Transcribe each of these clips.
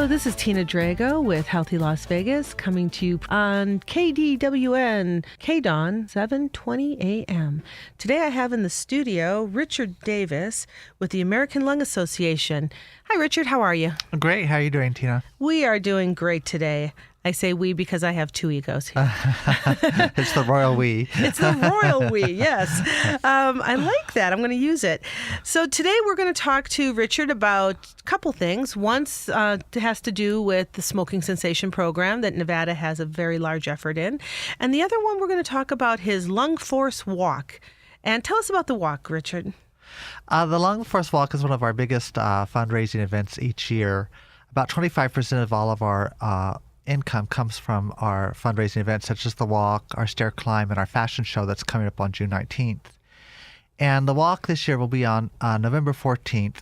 This is Tina Drago with Healthy Las Vegas, coming to you on KDWN, KDAWN, 7:20 a.m. Today I have in the studio Richard Davis with the American Lung Association. Hi, Richard. How are you? Great. How are you doing, Tina? We are doing great today. I say we because I have two egos here. It's the royal we. It's the royal we, yes. I like that. I'm going to use it. So today we're going to talk to Richard about a couple things. One has to do with the smoking cessation program that Nevada has a very large effort in. And the other one, we're going to talk about his Lung Force Walk. And tell us about the walk, Richard. The Lung Force Walk is one of our biggest fundraising events each year. About 25% of all of our income comes from our fundraising events, such as the walk, our stair climb, and our fashion show that's coming up on June 19th. And the walk this year will be on November 14th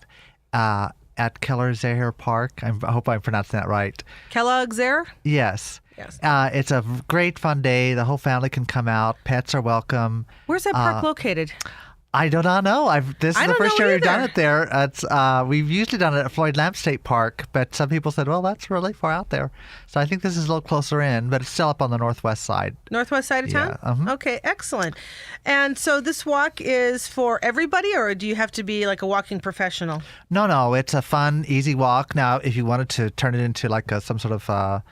at Keller-Zaher Park. I hope I'm pronouncing that right. Kellogg-Zaher? Yes. Yes. It's a great fun day. The whole family can come out. Pets are welcome. Where's that park located? I do not know. This is the first year we've done it there. We've usually done it at Floyd Lamb State Park, but some people said, well, that's really far out there. So I think this is a little closer in, but it's still up on the northwest side. Northwest side of town? Yeah. Okay, excellent. And so this walk is for everybody, or do you have to be like a walking professional? No. It's a fun, easy walk. Now, if you wanted to turn it into like some sort of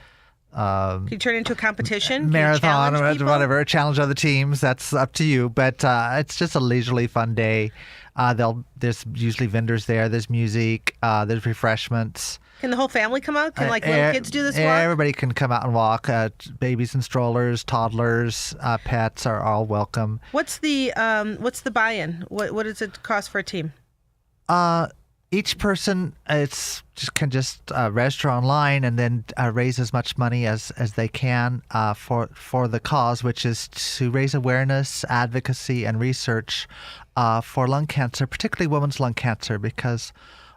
Can you turn it into a competition? marathon or people? whatever, challenge other teams, that's up to you. But it's just a leisurely fun day. There's usually vendors there. There's music. There's refreshments. Can the whole family come out? Can little kids do this walk? Everybody can come out and walk. Babies and strollers, toddlers, pets are all welcome. What's the buy-in? What does it cost for a team? Each person can register online and then raise as much money as they can for the cause, which is to raise awareness, advocacy, and research for lung cancer, particularly women's lung cancer, because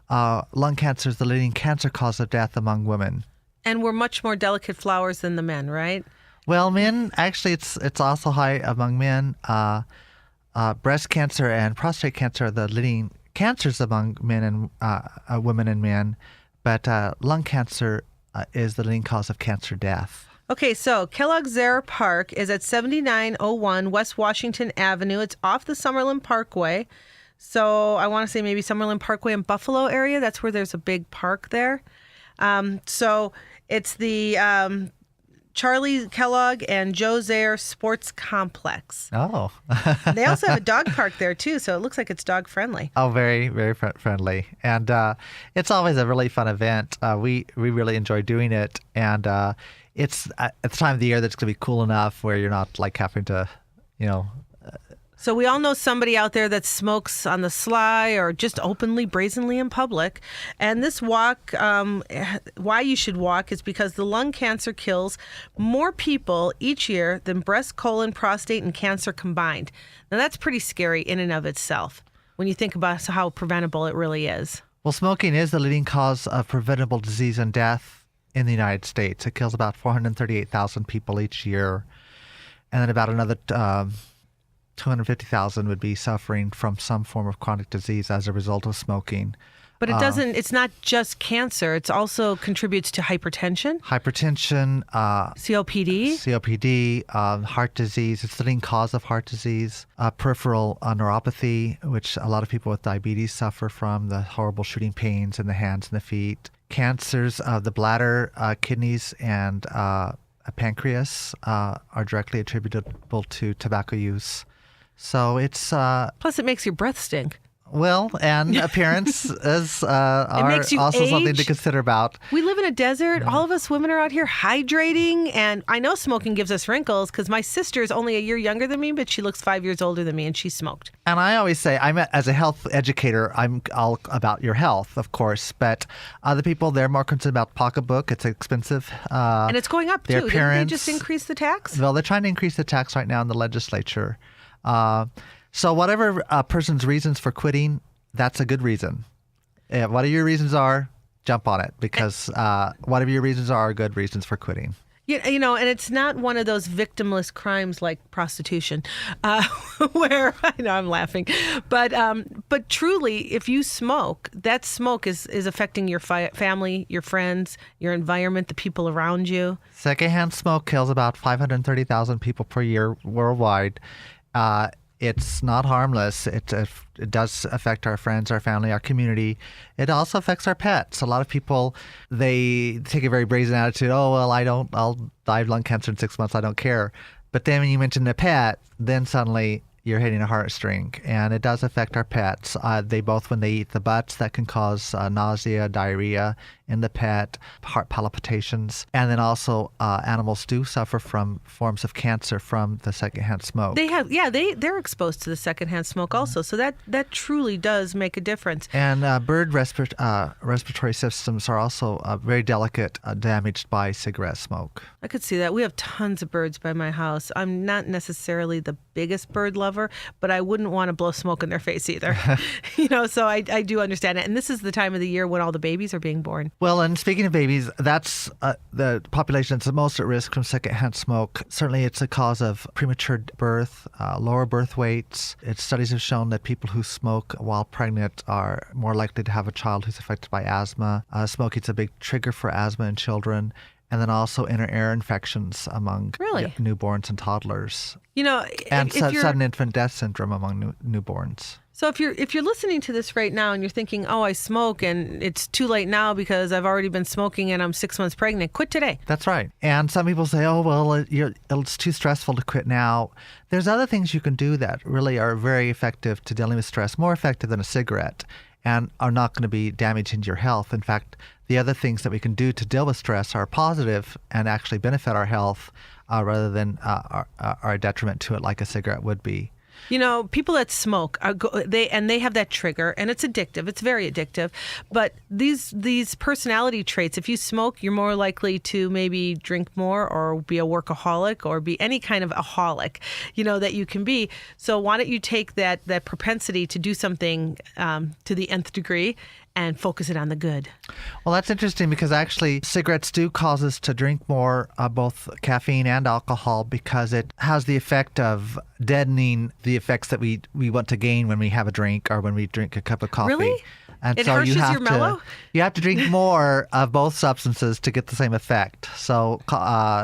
lung cancer is the leading cancer cause of death among women. And we're much more delicate flowers than the men, right? Well, men, actually, it's also high among men. Breast cancer and prostate cancer are the leading cancers among men and women and men, but lung cancer is the leading cause of cancer death. Okay, so Kellogg-Zaher Park is at 7901 West Washington Avenue. It's off the Summerlin Parkway. So I want to say maybe Summerlin Parkway in Buffalo area. That's where there's a big park there. So it's the Charlie Kellogg and Joe Zaher Sports Complex. Oh. They also have a dog park there, too, so it looks like it's dog friendly. Oh, very, very friendly. And it's always a really fun event. We really enjoy doing it. And it's at the time of the year that's going to be cool enough where you're not like having to, So we all know somebody out there that smokes on the sly or just openly, brazenly in public. And this walk, why you should walk is because the lung cancer kills more people each year than breast, colon, prostate, and cancer combined. Now that's pretty scary in and of itself when you think about how preventable it really is. Well, smoking is the leading cause of preventable disease and death in the United States. It kills about 438,000 people each year. And then about another 250,000 would be suffering from some form of chronic disease as a result of smoking. But it's not just cancer. It also contributes to hypertension. COPD, heart disease. It's the leading cause of heart disease. Peripheral neuropathy, which a lot of people with diabetes suffer from, the horrible shooting pains in the hands and the feet. Cancers of the bladder, kidneys, and pancreas are directly attributable to tobacco use. So it's plus it makes your breath stink. Well, and appearance is also something to consider about. We live in a desert. All of us women are out here hydrating, and I know smoking gives us wrinkles because my sister is only a year younger than me, but she looks 5 years older than me, and she smoked. And I always say, as a health educator, I'm all about your health, of course, but other people, they're more concerned about pocketbook. It's expensive. And it's going up, their too. Appearance. Didn't they just increase the tax? Well, they're trying to increase the tax right now in the legislature. So whatever a person's reasons for quitting, that's a good reason. Whatever your reasons are, jump on it because whatever your reasons are good reasons for quitting. And it's not one of those victimless crimes like prostitution, where I know I'm laughing, but truly, if you smoke, that smoke is affecting your family, your friends, your environment, the people around you. Secondhand smoke kills about 530,000 people per year worldwide. It's not harmless. It does affect our friends, our family, our community. It also affects our pets. A lot of people, they take a very brazen attitude. Oh, well, I'll die of lung cancer in 6 months. I don't care. But then when you mention the pet, then suddenly you're hitting a heartstring, and it does affect our pets. They both, when they eat the butts, that can cause nausea, diarrhea in the pet, heart palpitations, and then also animals do suffer from forms of cancer from the secondhand smoke. They're exposed to the secondhand smoke also, so that truly does make a difference. And bird respiratory systems are also very delicate, damaged by cigarette smoke. I could see that. We have tons of birds by my house. I'm not necessarily the biggest bird lover, but I wouldn't want to blow smoke in their face either. So I do understand it. And this is the time of the year when all the babies are being born. Well, and speaking of babies, that's the population that's the most at risk from secondhand smoke. Certainly, it's a cause of premature birth, lower birth weights. Studies have shown that people who smoke while pregnant are more likely to have a child who's affected by asthma. Smoking's a big trigger for asthma in children. And then also inner ear infections among newborns and toddlers. And sudden infant death syndrome among newborns. So if you're listening to this right now and you're thinking, oh, I smoke and it's too late now because I've already been smoking and I'm 6 months pregnant, quit today. That's right. And some people say, oh, well, it's too stressful to quit now. There's other things you can do that really are very effective to dealing with stress, more effective than a cigarette, and are not going to be damaging to your health. In fact, the other things that we can do to deal with stress are positive and actually benefit our health rather than are a detriment to it like a cigarette would be. People that smoke they have that trigger, and it's addictive. It's very addictive. But these personality traits, if you smoke, you're more likely to maybe drink more or be a workaholic or be any kind of aholic, that you can be. So why don't you take that propensity to do something to the nth degree and focus it on the good? Well, that's interesting because actually cigarettes do cause us to drink more, both caffeine and alcohol, because it has the effect of deadening the effects that we want to gain when we have a drink or when we drink a cup of coffee. Really? And it so harshes your mellow? You have to drink more of both substances to get the same effect. So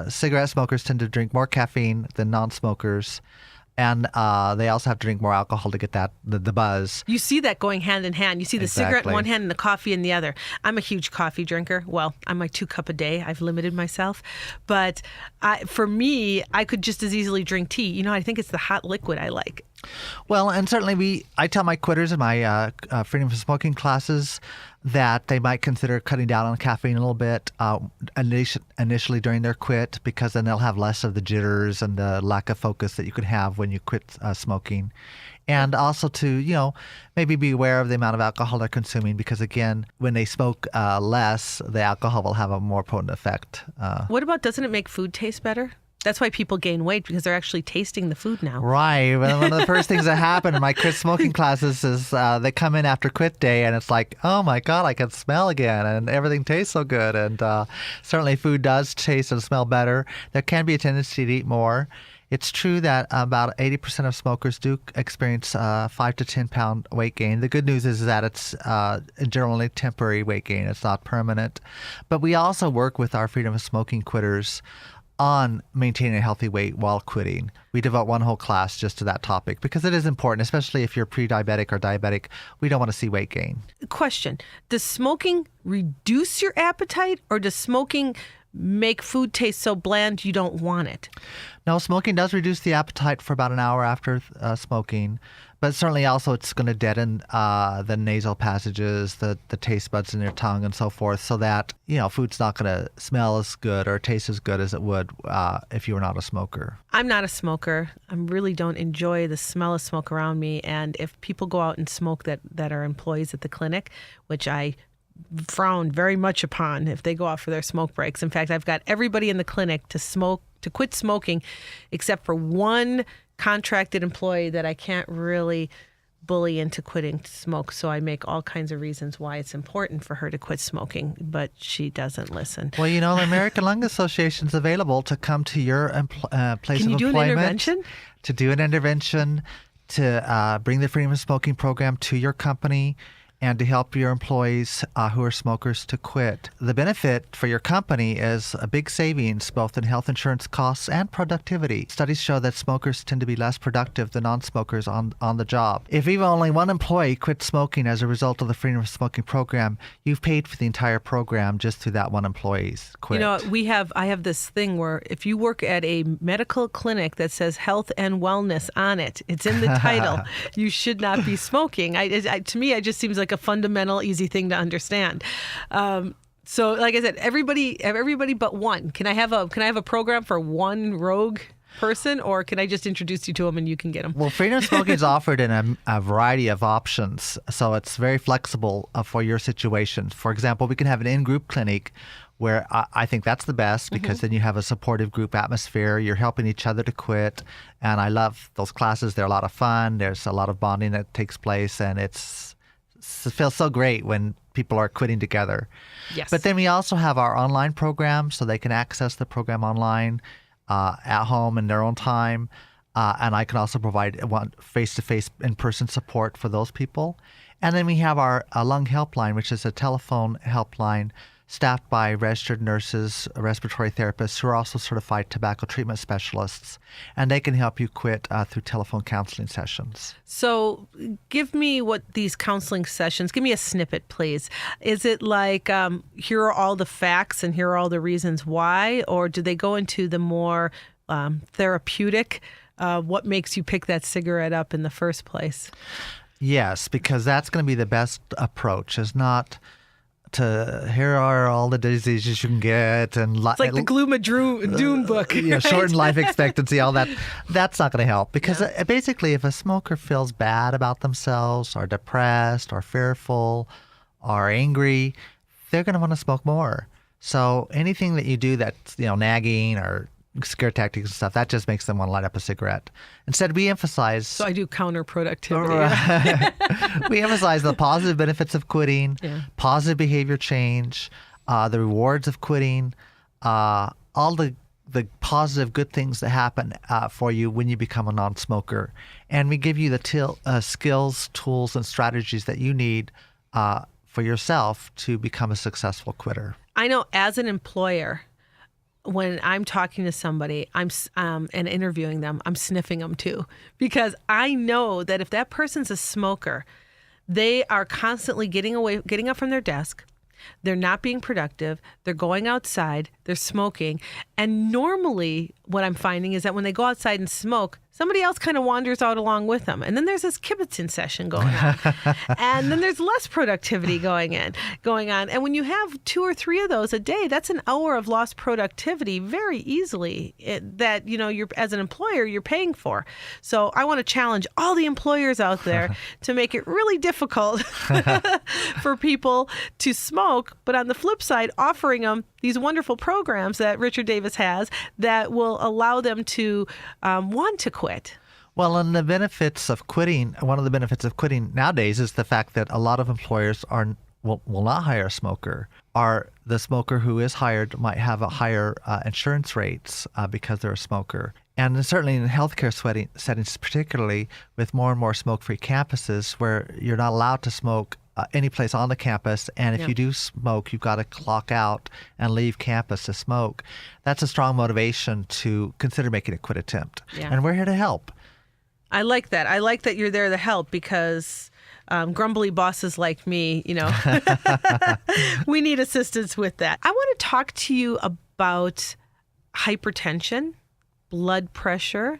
cigarette smokers tend to drink more caffeine than non-smokers. And they also have to drink more alcohol to get the buzz. You see that going hand in hand. You see the cigarette in one hand and the coffee in the other. I'm a huge coffee drinker. Well, I'm like 2 cups a day. I've limited myself. But for me, I could just as easily drink tea. I think it's the hot liquid I like. Well, and certainly I tell my quitters in my freedom from smoking classes that they might consider cutting down on caffeine a little bit initially during their quit, because then they'll have less of the jitters and the lack of focus that you could have when you quit smoking. And also to, maybe be aware of the amount of alcohol they're consuming, because again, when they smoke less, the alcohol will have a more potent effect. What about, doesn't it make food taste better? That's why people gain weight, because they're actually tasting the food now. Right. One of the first things that happen in my quit smoking classes is they come in after quit day and it's like, oh my God, I can smell again and everything tastes so good. And certainly food does taste and smell better. There can be a tendency to eat more. It's true that about 80% of smokers do experience 5 to 10 pound weight gain. The good news is that it's generally temporary weight gain. It's not permanent. But we also work with our freedom of smoking quitters on maintaining a healthy weight while quitting. We devote one whole class just to that topic because it is important, especially if you're pre-diabetic or diabetic. We don't want to see weight gain. Question: does smoking reduce your appetite, or does smoking make food taste so bland you don't want it? No, smoking does reduce the appetite for about an hour after smoking, but certainly also it's going to deaden the nasal passages, the taste buds in your tongue and so forth, so that, food's not going to smell as good or taste as good as it would if you were not a smoker. I'm not a smoker. I really don't enjoy the smell of smoke around me, and if people go out and smoke that are employees at the clinic, which I frown very much upon if they go out for their smoke breaks. In fact, I've got everybody in the clinic to quit smoking except for one contracted employee that I can't really bully into quitting to smoke. So I make all kinds of reasons why it's important for her to quit smoking, but she doesn't listen. Well, the American Lung Association is available to come to your place Can of you do an employment. intervention? To do an intervention, to bring the Freedom of Smoking program to your company, and to help your employees who are smokers to quit. The benefit for your company is a big savings both in health insurance costs and productivity. Studies show that smokers tend to be less productive than non-smokers on the job. If even only one employee quits smoking as a result of the Freedom of Smoking program, you've paid for the entire program just through that one employee's quit. I have this thing where if you work at a medical clinic that says health and wellness on it, it's in the title, you should not be smoking. To me, it just seems like a fundamental, easy thing to understand. So, like I said, everybody but one. Can I have a program for one rogue person, or can I just introduce you to them and you can get them? Well, freedom of smoking is offered in a variety of options, so it's very flexible for your situation. For example, we can have an in-group clinic where I think that's the best because then you have a supportive group atmosphere. You're helping each other to quit. And I love those classes. They're a lot of fun. There's a lot of bonding that takes place, and it feels so great when people are quitting together. Yes. But then we also have our online program, so they can access the program online at home in their own time. And I can also provide face-to-face in-person support for those people. And then we have our lung helpline, which is a telephone helpline staffed by registered nurses, respiratory therapists who are also certified tobacco treatment specialists. And they can help you quit through telephone counseling sessions. So give me what these counseling sessions, give me a snippet, please. Is it like, here are all the facts and here are all the reasons why? Or do they go into the more therapeutic, what makes you pick that cigarette up in the first place? Yes, because that's going to be the best approach, is not to here are all the diseases you can get, and it's like the gloom and doom book. Right? Shorten life expectancy, all that. That's not going to help because basically, if a smoker feels bad about themselves, or depressed, or fearful, or angry, they're going to want to smoke more. So anything that you do that's nagging or scare tactics and stuff, that just makes them want to light up a cigarette. Instead, we emphasize... So I do counterproductivity. We emphasize the positive benefits of quitting, positive behavior change, the rewards of quitting, all the positive good things that happen for you when you become a non-smoker. And we give you the skills, tools, and strategies that you need for yourself to become a successful quitter. I know as an employer, when I'm talking to somebody, and interviewing them, I'm sniffing them too, because I know that if that person's a smoker, they are constantly getting up from their desk. They're not being productive. They're going outside. They're smoking. And normally what I'm finding is that when they go outside and smoke, somebody else kind of wanders out along with them. And then there's this kibitzing session going on. And then there's less productivity going on. And when you have 2 or 3 of those a day, that's an hour of lost productivity very easily that, you're as an employer, you're paying for. So I want to challenge all the employers out there to make it really difficult for people to smoke. But on the flip side, offering them these wonderful programs that Richard Davis has that will allow them to want to quit. Well, and the benefits of quitting, one of the benefits of quitting nowadays is the fact that a lot of employers will not hire a smoker, or the smoker who is hired might have a higher insurance rates because they're a smoker. And certainly in healthcare settings, particularly with more and more smoke-free campuses where you're not allowed to smoke any place on the campus, and if you do smoke, you've got to clock out and leave campus to smoke. That's a strong motivation to consider making a quit attempt. Yeah. And we're here to help. I like that. I like that you're there to help because grumbly bosses like me, we need assistance with that. I want to talk to you about hypertension, blood pressure,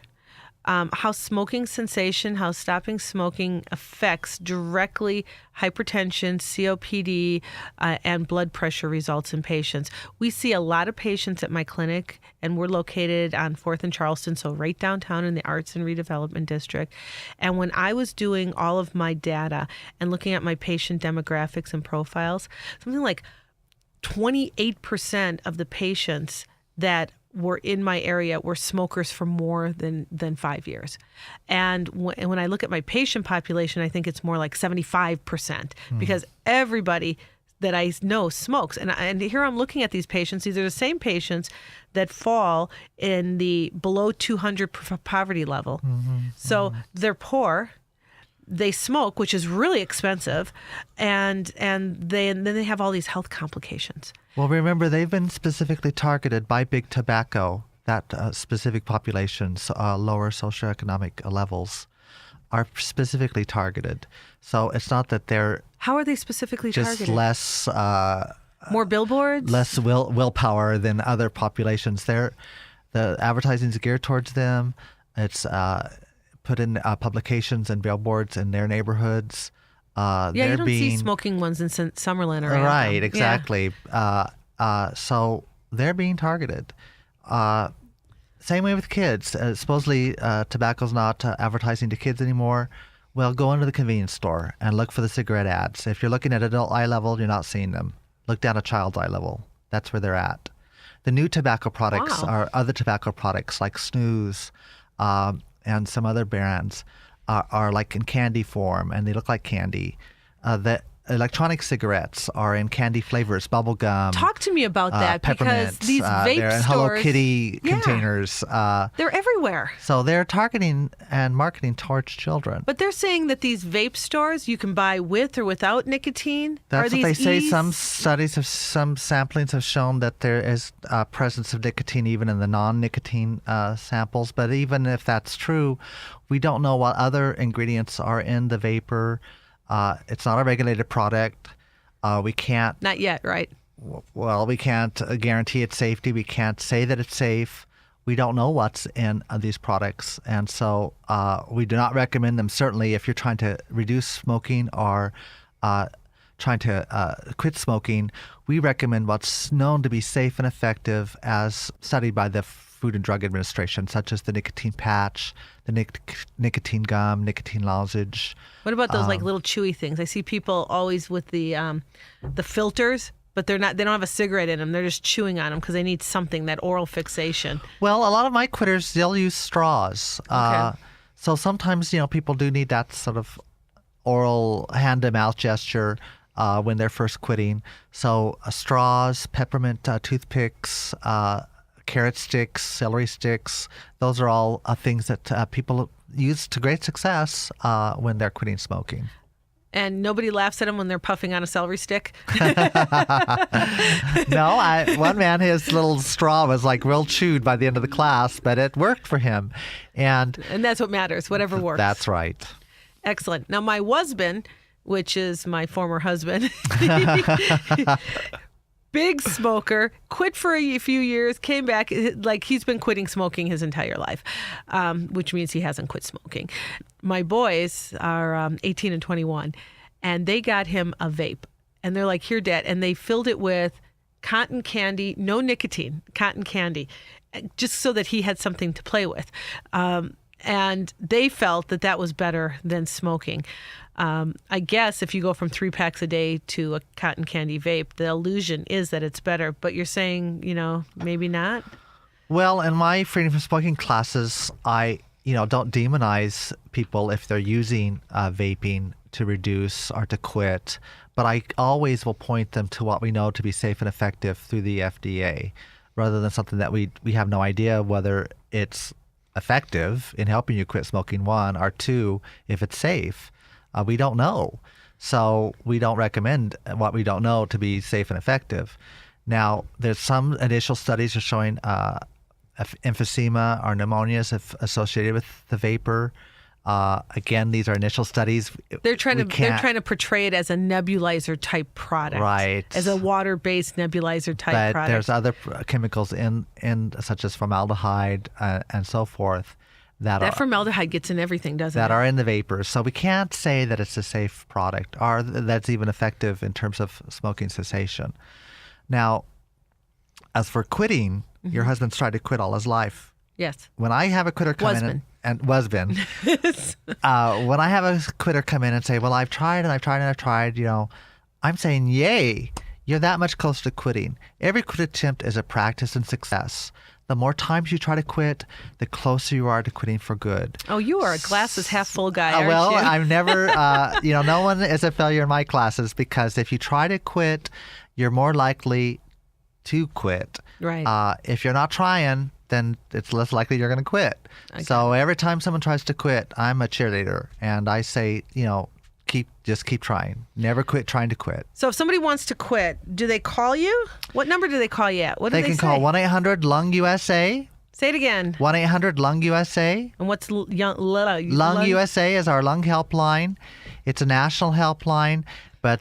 how smoking cessation, how stopping smoking affects directly hypertension, COPD, and blood pressure results in patients. We see a lot of patients at my clinic, and we're located on 4th and Charleston, so right downtown in the Arts and Redevelopment District. And when I was doing all of my data and looking at my patient demographics and profiles, something like 28% of the patients that were in my area were smokers for more than 5 years. And when I look at my patient population, I think it's more like 75% because everybody that I know smokes. And here I'm looking at these patients. These are the same patients that fall in the below 200 poverty level. So they're poor. They smoke, which is really expensive, and then they have all these health complications. Well, remember, they've been specifically targeted by big tobacco, that specific populations, lower socioeconomic levels, are specifically targeted. So it's not that they're How are they specifically just targeted? less More billboards? less willpower than other populations. The advertising is geared towards them. It's put in publications and billboards in their neighborhoods. Yeah, you don't see smoking ones in Summerlin or Anthem. Right, exactly. So they're being targeted. Same way with kids. Supposedly, tobacco's not advertising to kids anymore. Well, go into the convenience store and look for the cigarette ads. If you're looking at adult eye level, you're not seeing them. Look down at child's eye level. That's where they're at. The new tobacco products are other tobacco products like snus and some other brands are like in candy form, and they look like candy. The electronic cigarettes are in candy flavors, bubble gum. Talk to me about that because peppermint. these vape they're in stores, Hello Kitty containers. they're everywhere. So they're targeting and marketing towards children. But they're saying that these vape stores you can buy with or without nicotine. That's Are what they these say. E's? Some studies have, some samplings have shown that there is presence of nicotine even in the non-nicotine samples. But even if that's true, we don't know what other ingredients are in the vapor. It's not a regulated product. We can't. Not yet, right? Well, we can't guarantee its safety. We can't say that it's safe. We don't know what's in these products, and so we do not recommend them. Certainly, if you're trying to reduce smoking or trying to quit smoking, we recommend what's known to be safe and effective as studied by the Food and Drug Administration, such as the nicotine patch, the nicotine gum, nicotine lozenge. What about those like little chewy things? I see people always with the filters, but they don't have a cigarette in them. They're just chewing on them because they need something, that oral fixation. Well, a lot of my quitters, they'll use straws. Okay. So sometimes, people do need that sort of oral hand-to-mouth gesture when they're first quitting. So straws, peppermint toothpicks, carrot sticks, celery sticks, those are all things that people use to great success when they're quitting smoking. And nobody laughs at them when they're puffing on a celery stick. No, one man, his little straw was like real chewed by the end of the class, but it worked for him. And that's what matters, whatever works. That's right. Excellent. Now, my husband, which is my former husband, big smoker, quit for a few years, came back, like he's been quitting smoking his entire life, which means he hasn't quit smoking. My boys are 18 and 21, and they got him a vape. And they're like, here, Dad. And they filled it with cotton candy, no nicotine, cotton candy, just so that he had something to play with. And they felt that that was better than smoking. I guess if you go from 3 packs a day to a cotton candy vape, the illusion is that it's better. But you're saying, maybe not? Well, in my freedom from smoking classes, I don't demonize people if they're using vaping to reduce or to quit. But I always will point them to what we know to be safe and effective through the FDA, rather than something that we have no idea whether it's effective in helping you quit smoking, one, or two, if it's safe. We don't know. So we don't recommend what we don't know to be safe and effective. Now, there's some initial studies are showing emphysema or pneumonias associated with the vapor. Again, these are initial studies. They're trying to portray it as a nebulizer type product, right? As a water-based nebulizer type product. But there's other chemicals in such as formaldehyde and so forth that formaldehyde gets in everything, doesn't it? That are in the vapors. So we can't say that it's a safe product or that's even effective in terms of smoking cessation. Now, as for quitting, your husband's tried to quit all his life. Yes. When I have a quitter come in and when I have a quitter come in and say, well, I've tried and I've tried and I've tried, I'm saying, yay, you're that much closer to quitting. Every quit attempt is a practice in success. The more times you try to quit, the closer you are to quitting for good. Oh, you are a glasses half full guy, aren't Well, you? I've never, no one is a failure in my classes, because if you try to quit, you're more likely to quit. Right. If you're not trying, then it's less likely you're going to quit. So every time someone tries to quit, I'm a cheerleader, and I say, just keep trying. Never quit trying to quit. So if somebody wants to quit, do they call you? What number do they call you at? What do They they can say? call 1-800-LUNG-USA. Say it again. 1-800-LUNG-USA. And what's Lung USA is our lung helpline. It's a national helpline, but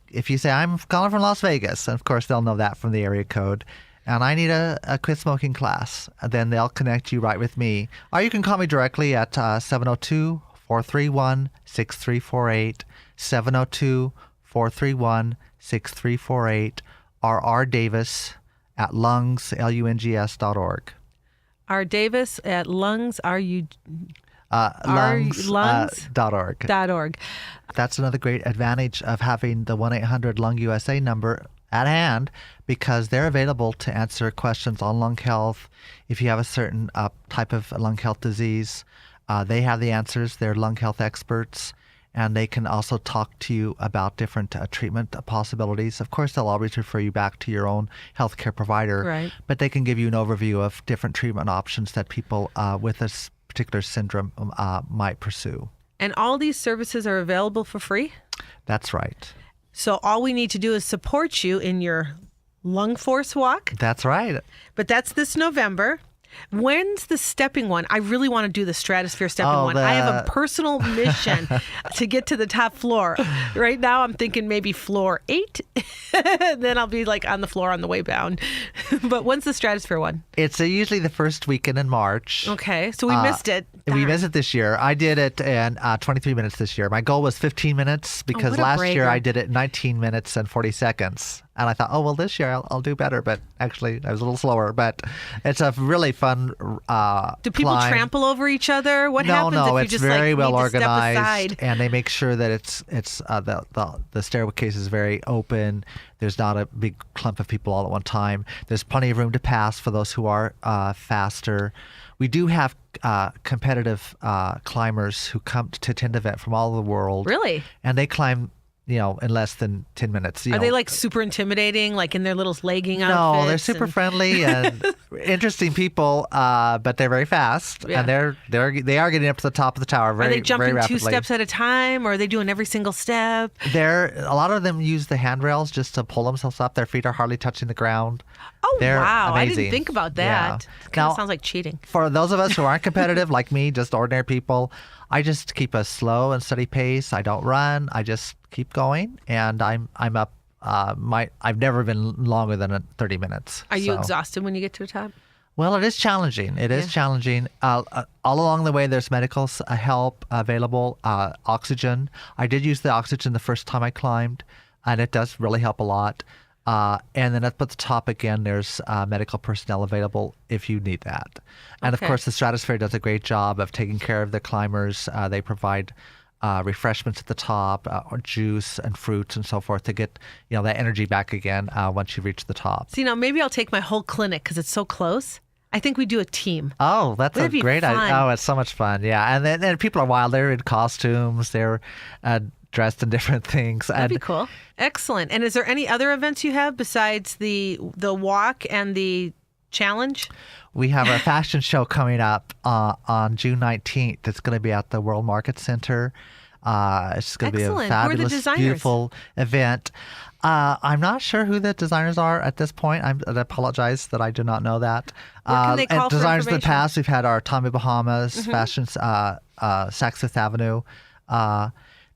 if you say, I'm calling from Las Vegas, and of course they'll know that from the area code, and I need a quit smoking class, then they'll connect you right with me. Or you can call me directly at 702-431-6348, 702-431-6348, or rdavis@lungs.org. R. Davis at lungs. Lungs.org. .org. That's another great advantage of having the 1-800-LUNG-USA number at hand, because they're available to answer questions on lung health. If you have a certain type of lung health disease, they have the answers. They're lung health experts, and they can also talk to you about different treatment possibilities. Of course, they'll always refer you back to your own healthcare provider, Right. but they can give you an overview of different treatment options that people with this particular syndrome might pursue. And all these services are available for free? That's right. So all we need to do is support you in your Lung Force Walk. That's right. But that's this November. When's the stepping one? I really want to do the stratosphere stepping one. I have a personal mission to get to the top floor. Right now I'm thinking maybe floor 8. Then I'll be like on the floor on the way down. But when's the stratosphere one? It's usually the first weekend in March. Okay, so we missed it. We Darn. missed it this year. I did it in 23 minutes this year. My goal was 15 minutes because what a last year brager. I did it in 19 minutes and 40 seconds. And I thought, oh, well, this year I'll do better. But actually, I was a little slower. But it's a really fun Do people climb. trample over each other? What No, happens if you it's just very like well need to step organized, aside? and they make sure that the staircase is very open. There's not a big clump of people all at one time. There's plenty of room to pass for those who are faster. We do have competitive climbers who come to attend the event from all over the world. Really? And they climb, in less than 10 minutes. Are they like super intimidating, like in their little legging outfits? No, they're super friendly and interesting people, but they're very fast, Yeah. and they are getting up to the top of the tower very, Are they jumping very 2 rapidly. steps at a time, or are they doing every single step? A lot of them use the handrails just to pull themselves up. Their feet are hardly touching the ground. Oh, They're wow. I amazing. didn't think about Yeah. that. Kind Now- of sounds like cheating. For those of us who aren't competitive, like me, just ordinary people, I just keep a slow and steady pace. I don't run. I just keep going, and I'm up. I've never been longer than 30 minutes. Are you so. exhausted when you get to the top? Well, it is challenging. It is challenging. All along the way, there's medical help available, oxygen. I did use the oxygen the first time I climbed, and it does really help a lot. And then up at the top again, there's medical personnel available if you need that. And Okay. of course, the Stratosphere does a great job of taking care of the climbers. They provide refreshments at the top, or juice and fruits and so forth to get that energy back again once you reach the top. See, now maybe I'll take my whole clinic because it's so close. I think we do a team. Oh, that's Wouldn't it a be great fun? idea. Oh, it's so much fun. Yeah. And then people are wild. They're in costumes. They're dressed in different things. That'd be cool. Excellent. And is there any other events you have besides the walk and the challenge? We have a fashion show coming up on June 19th. It's going to be at the World Market Center. It's going to be a Excellent. Who are the fabulous, designers? beautiful event. I'm not sure who the designers are at this point. I apologize that I do not know that. Where can they call and for designers in the information? past, we've had our Tommy Bahamas, Fashions, Saks Fifth Avenue.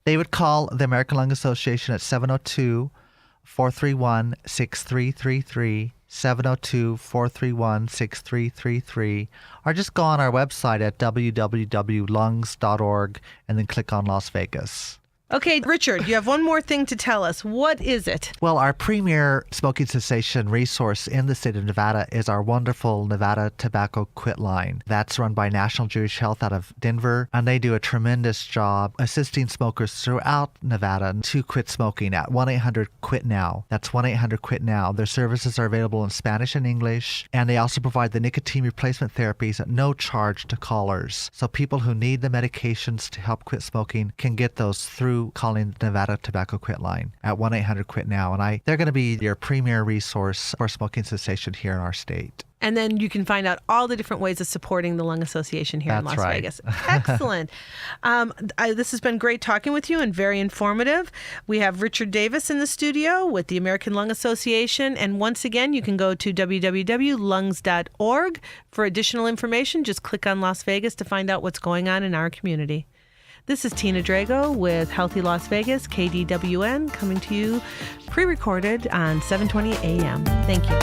They would call the American Lung Association at 702-431-6333, 702-431-6333, or just go on our website at www.lungs.org and then click on Las Vegas. Okay, Richard, you have one more thing to tell us. What is it? Well, our premier smoking cessation resource in the state of Nevada is our wonderful Nevada Tobacco Quit line. That's run by National Jewish Health out of Denver, and they do a tremendous job assisting smokers throughout Nevada to quit smoking at 1-800-QUIT-NOW. That's 1-800-QUIT-NOW. Their services are available in Spanish and English, and they also provide the nicotine replacement therapies at no charge to callers. So people who need the medications to help quit smoking can get those through calling the Nevada Tobacco Quit line at 1-800-QUIT-NOW. And they're going to be your premier resource for smoking cessation here in our state. And then you can find out all the different ways of supporting the Lung Association here in Las Vegas. Excellent. This has been great talking with you and very informative. We have Richard Davis in the studio with the American Lung Association. And once again, you can go to www.lungs.org for additional information. Just click on Las Vegas to find out what's going on in our community. This is Tina Drago with Healthy Las Vegas, KDWN, coming to you pre-recorded on 7:20 a.m. Thank you.